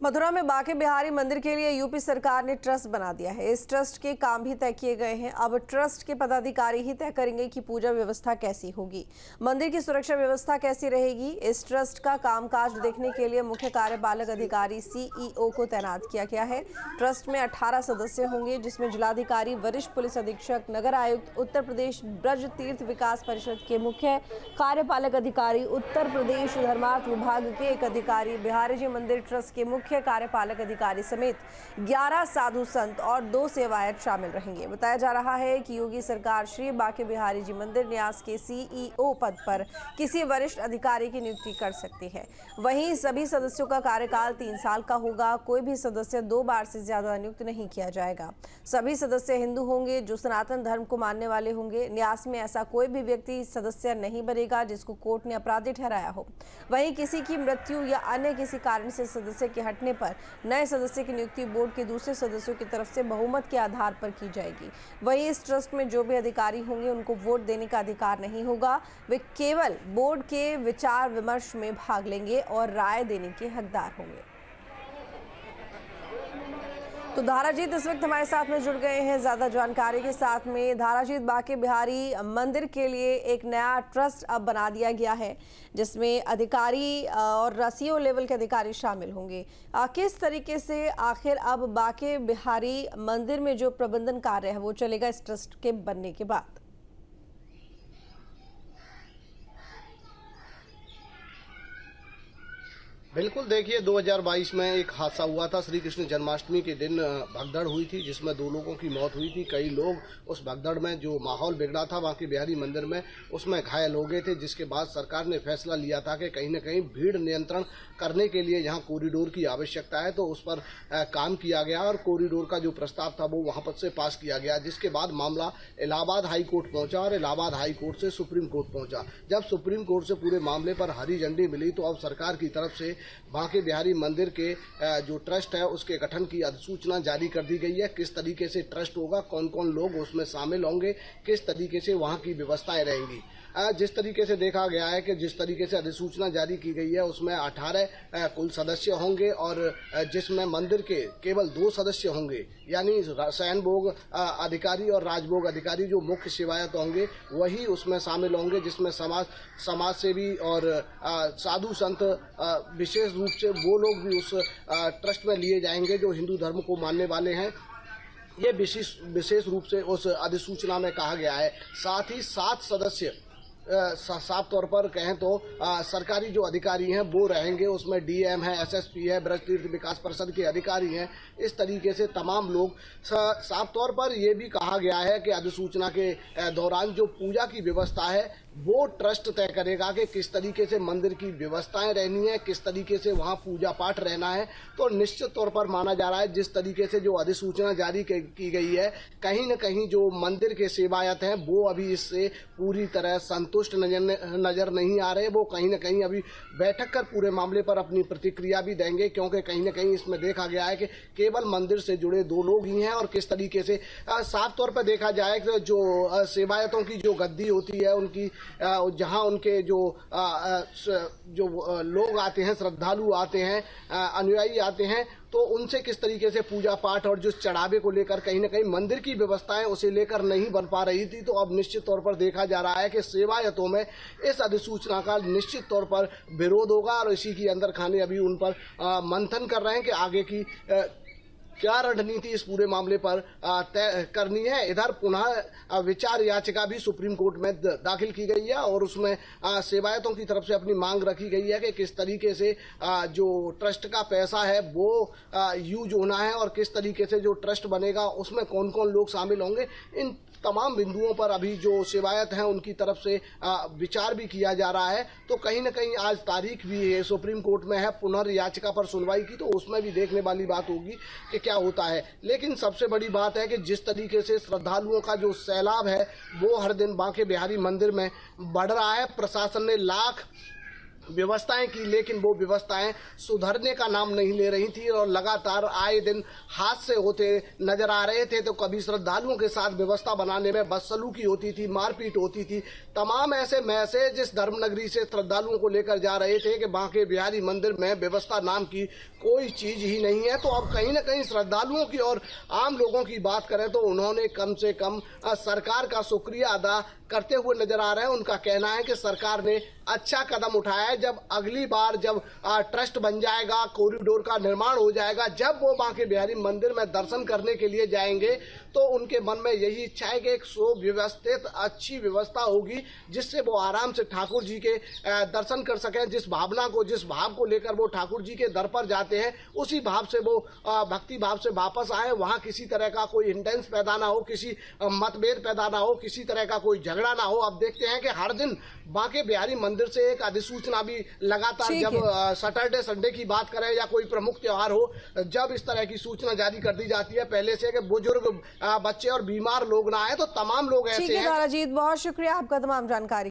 मथुरा में बांके बिहारी मंदिर के लिए यूपी सरकार ने ट्रस्ट बना दिया है। इस ट्रस्ट के काम भी तय किए गए हैं। अब ट्रस्ट के पदाधिकारी ही तय करेंगे कि पूजा व्यवस्था कैसी होगी, मंदिर की सुरक्षा व्यवस्था कैसी रहेगी। इस ट्रस्ट का कामकाज देखने के लिए मुख्य कार्यपालक अधिकारी सीईओ को तैनात किया गया है। ट्रस्ट में 18 सदस्य होंगे, जिसमें जिलाधिकारी, वरिष्ठ पुलिस अधीक्षक, नगर आयुक्त, उत्तर प्रदेश ब्रज तीर्थ विकास परिषद के मुख्य कार्यपालक अधिकारी, उत्तर प्रदेश धर्मार्थ विभाग के एक अधिकारी, बिहारी जी मंदिर ट्रस्ट के मुख्य कार्यपालक अधिकारी समेत 11 साधु संत और 2 सेवायत शामिल रहेंगे। बताया जा रहा है कि योगी सरकार श्री बांके बिहारी जी मंदिर न्यास के सीईओ पद पर किसी वरिष्ठ अधिकारी की नियुक्ति कर सकती है। वहीं सभी सदस्यों का कार्यकाल 3 साल का होगा। कोई भी सदस्य 2 बार से ज्यादा नियुक्त नहीं किया जाएगा। सभी सदस्य हिंदू होंगे जो सनातन धर्म को मानने वाले होंगे। न्यास में ऐसा कोई भी व्यक्ति सदस्य नहीं बनेगा जिसको कोर्ट ने अपराधी ठहराया हो। वहीं किसी की मृत्यु या अन्य किसी कारण से सदस्य के हटने पर नए सदस्य की नियुक्ति बोर्ड के दूसरे सदस्यों की तरफ से बहुमत के आधार पर की जाएगी। वहीं इस ट्रस्ट में जो भी अधिकारी होंगे उनको वोट देने का अधिकार नहीं होगा। वे केवल बोर्ड के विचार विमर्श में भाग लेंगे और राय देने के हकदार होंगे। तो धाराजीत इस वक्त हमारे साथ में जुड़ गए हैं ज्यादा जानकारी के साथ में। धाराजीत, बांके बिहारी मंदिर के लिए एक नया ट्रस्ट अब बना दिया गया है, जिसमें अधिकारी और रसियो लेवल के अधिकारी शामिल होंगे। किस तरीके से आखिर अब बांके बिहारी मंदिर में जो प्रबंधन कार्य है वो चलेगा इस ट्रस्ट के बनने के बाद? बिल्कुल, देखिए 2022 में एक हादसा हुआ था। श्री कृष्ण जन्माष्टमी के दिन भगदड़ हुई थी, जिसमें 2 लोगों की मौत हुई थी। कई लोग उस भगदड़ में जो माहौल बिगड़ा था बांके बिहारी मंदिर में, उसमें घायल हो गए थे। जिसके बाद सरकार ने फैसला लिया था कि कहीं न कहीं भीड़ नियंत्रण करने के लिए यहाँ कॉरिडोर की आवश्यकता है, तो उस पर काम किया गया और कॉरिडोर का जो प्रस्ताव था वो वहाँ पर से पास किया गया। जिसके बाद मामला इलाहाबाद हाई कोर्ट पहुंचा और इलाहाबाद हाई कोर्ट से सुप्रीम कोर्ट पहुंचा। जब सुप्रीम कोर्ट से पूरे मामले पर हरी झंडी मिली तो अब सरकार की तरफ से बांके बिहारी मंदिर के जो ट्रस्ट है उसके गठन की अधिसूचना जारी कर दी गई है। किस तरीके से ट्रस्ट होगा, कौन कौन लोग उसमें शामिल होंगे, किस तरीके से वहां की व्यवस्थाएं रहेंगी। जिस तरीके से देखा गया है कि जिस तरीके से अधिसूचना जारी की गई है उसमें 18 कुल सदस्य होंगे और जिसमें मंदिर के केवल 2 सदस्य होंगे, यानी शयन भोग अधिकारी और राजभोग अधिकारी जो मुख्य सेवायत होंगे वही उसमें शामिल होंगे। जिसमें समाज सेवी और साधु संत विशेष रूप से वो लोग भी उस ट्रस्ट में लिए जाएंगे जो हिंदू धर्म को मानने वाले हैं। ये विशेष रूप से उस अधिसूचना में कहा गया है। साथ ही 7 सदस्य साफ तौर पर कहें तो सरकारी जो अधिकारी हैं वो रहेंगे। उसमें डीएम है, एसएसपी है, ब्रज तीर्थ विकास परिषद के अधिकारी हैं। इस तरीके से तमाम लोग, साफ तौर पर यह भी कहा गया है कि अधिसूचना के दौरान जो पूजा की व्यवस्था है वो ट्रस्ट तय करेगा कि किस तरीके से मंदिर की व्यवस्थाएं रहनी है, किस तरीके से वहां पूजा पाठ रहना है। तो निश्चित तौर पर माना जा रहा है जिस तरीके से जो अधिसूचना जारी की गई है, कहीं न कहीं जो मंदिर के सेवायत हैं वो अभी इससे पूरी तरह संतुष्ट नजर नहीं आ रहे। वो कहीं न कहीं अभी बैठक कर पूरे मामले पर अपनी प्रतिक्रिया भी देंगे, क्योंकि कहीं न कहीं इसमें देखा गया है कि केवल मंदिर से जुड़े 2 लोग ही हैं। और किस तरीके से साफ तौर पर देखा जाए कि जो सेवायतों की जो गद्दी होती है उनकी, जहां उनके जो लोग आते हैं, श्रद्धालु आते हैं, अनुयायी आते हैं, तो उनसे किस तरीके से पूजा पाठ और जो चढ़ावे को लेकर कहीं न कहीं मंदिर की व्यवस्थाएं उसे लेकर नहीं बन पा रही थी। तो अब निश्चित तौर पर देखा जा रहा है कि सेवायतों में इस अधिसूचना का निश्चित तौर पर विरोध होगा और इसी की अंदर खाने अभी उन पर मंथन कर रहे हैं कि आगे की क्या रणनीति इस पूरे मामले पर तय करनी है। इधर पुनः विचार याचिका भी सुप्रीम कोर्ट में दाखिल की गई है और उसमें सेवायतों की तरफ से अपनी मांग रखी गई है कि किस तरीके से जो ट्रस्ट का पैसा है वो यूज होना है और किस तरीके से जो ट्रस्ट बनेगा उसमें कौन कौन लोग शामिल होंगे। इन तमाम बिंदुओं पर अभी जो सेवायत हैं उनकी तरफ से विचार भी किया जा रहा है। तो कहीं न कहीं आज तारीख भी है, सुप्रीम कोर्ट में है, पुनर्याचिका पर सुनवाई की, तो उसमें भी देखने वाली बात होगी कि क्या होता है। लेकिन सबसे बड़ी बात है कि जिस तरीके से श्रद्धालुओं का जो सैलाब है वो हर दिन बांके बिहारी मंदिर में बढ़ रहा है। प्रशासन ने लाख व्यवस्थाएं की, लेकिन वो व्यवस्थाएं सुधरने का नाम नहीं ले रही थी और लगातार आए दिन हादसे होते नजर आ रहे थे। तो कभी श्रद्धालुओं के साथ व्यवस्था बनाने में बदसलूकी होती थी, मारपीट होती थी। तमाम ऐसे मैसेज इस धर्मनगरी से श्रद्धालुओं को लेकर जा रहे थे कि बांके बिहारी मंदिर में व्यवस्था नाम की कोई चीज ही नहीं है। तो अब कहीं न कहीं श्रद्धालुओं की और आम लोगों की बात करें तो उन्होंने कम से कम सरकार का शुक्रिया अदा करते हुए नजर आ रहे हैं। उनका कहना है कि सरकार ने अच्छा कदम उठाया है। जब अगली बार जब ट्रस्ट बन जाएगा, कॉरिडोर का निर्माण हो जाएगा, जब वो बांके बिहारी मंदिर में दर्शन करने के लिए जाएंगे तो उनके मन में यही इच्छा है कि एक सुव्यवस्थित अच्छी व्यवस्था होगी जिससे वो आराम से ठाकुर जी के दर्शन कर सकें। जिस भाव को लेकर वो ठाकुर जी के दर पर जाते हैं, उसी भाव से वो भक्ति भाव से वापस आए। वहां किसी तरह का कोई इंटेंस पैदा ना हो, किसी मतभेद पैदा ना हो, किसी तरह का कोई झगड़ा ना हो। अब देखते हैं कि हर दिन बांके बिहारी मंदिर से एक अधिसूचना भी लगातार, जब सैटरडे संडे की बात करें या कोई प्रमुख त्योहार हो, जब इस तरह की सूचना जारी कर दी जाती है पहले से कि बुजुर्ग, बच्चे और बीमार लोग ना आए, तो तमाम लोग ऐसे हैं। दाराजीत, बहुत शुक्रिया आपका तमाम जानकारी